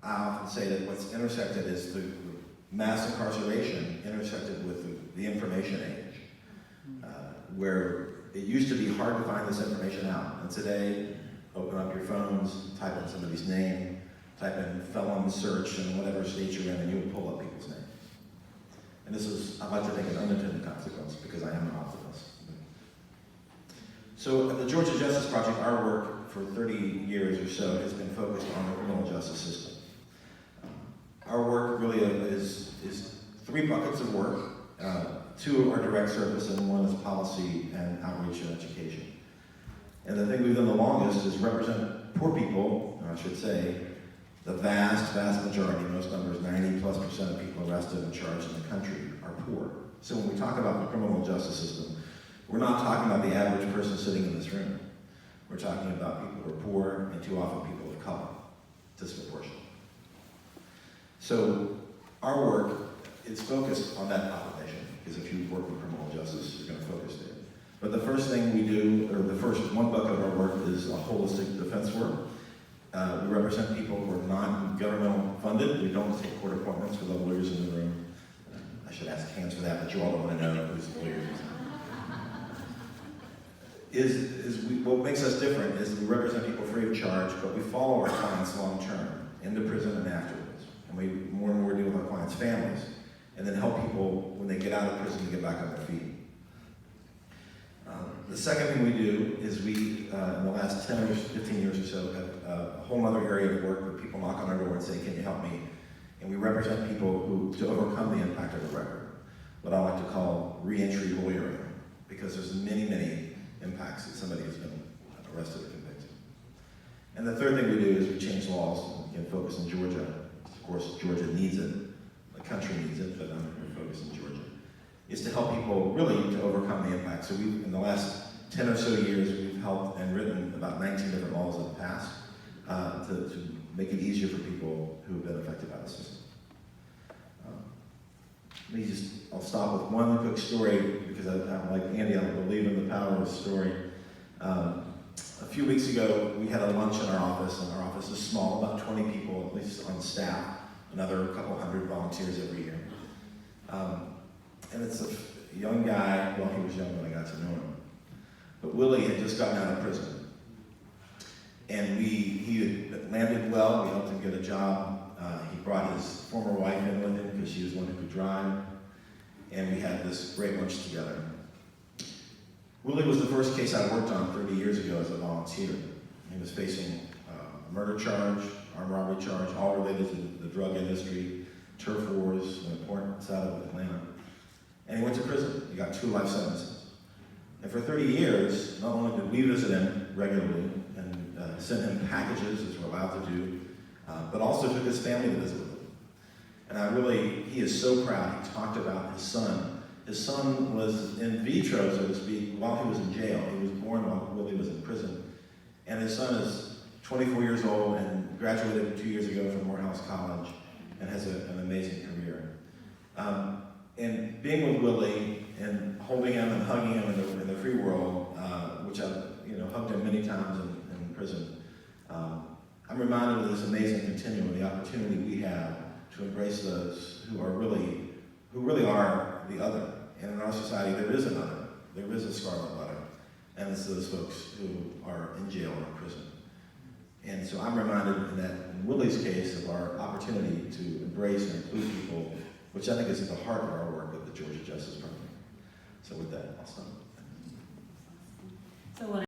I often say that what's intersected is the mass incarceration intersected with the information age, where it used to be hard to find this information out. And today, open up your phones, type in somebody's name, type in felon search in whatever state you're in, and you would pull up people's names. And this is, I like to think, an unintended consequence, because I am an optimist. So at the Georgia Justice Project, our work for 30 years or so has been focused on the criminal justice system. Our work really is three buckets of work. Two are direct service, and one is policy and outreach and education. And the thing we've done the longest is represent poor people, or I should say, the vast majority, most numbers, 90+% of people arrested and charged in the country are poor. So when we talk about the criminal justice system, we're not talking about the average person sitting in this room. We're talking about people who are poor, and too often people of color, disproportionately. So our work is focused on that population, because if you work with criminal justice, you're going to focus there. But the first thing we do, or the first one bucket of our work, is a holistic defense work. We represent people who are non-governmental funded. We don't take court appointments for the lawyers in the room. I should ask hands for that, but you all don't want to know who's the lawyers. What makes us different is we represent people free of charge, but we follow our clients long term, into prison and afterwards. And we more and more deal with our clients' families, and then help people when they get out of prison to get back on their feet. The second thing we do is we, in the last 10 or 15 years or so, have a whole other area of work where people knock on our door and say, can you help me? And we represent people to overcome the impact of a record, what I like to call re-entry lawyering, because there's many impacts that somebody has been arrested or convicted. And the third thing we do is we change laws, and focus in Georgia. Of course, Georgia needs it, the country needs it, but I'm going to focus in Georgia. Is to help people really to overcome the impact. So in the last 10 or so years, we've helped and written about 19 different laws in the past to make it easier for people who have been affected by the system. I'll stop with one quick story, because I'm like Andy, I believe in the power of story. A few weeks ago, we had a lunch in our office, and our office is small, about 20 people, at least on staff, another couple hundred volunteers every year. And it's a young guy, well, he was young when I got to know him, but Willie had just gotten out of prison. And he had landed well, we helped him get a job. He brought his former wife in with him, because she was one who could drive. And we had this great lunch together. Willie was the first case I worked on 30 years ago as a volunteer. He was facing a murder charge, armed robbery charge, all related to the drug industry, turf wars, an important side of Atlanta. And he went to prison. He got 2 life sentences. And for 30 years, not only did we visit him regularly and send him packages, as we're allowed to do, but also took his family to visit with him. And he is so proud. He talked about his son. His son was in vitro, so to speak, while he was in jail. He was born while Willie was in prison. And his son is 24 years old and graduated 2 years ago from Morehouse College and has an amazing career. And being with Willie and holding him and hugging him in the free world, which I've hugged him many times in prison, I'm reminded of this amazing continuum, the opportunity we have to embrace those who really are the other. And in our society, there is another. There is a scarlet letter. And it's those folks who are in jail or in prison. And so I'm reminded in Willie's case of our opportunity to embrace and include people, which I think is at the heart of our work at the Georgia Justice Project. So with that, I'll stop. So what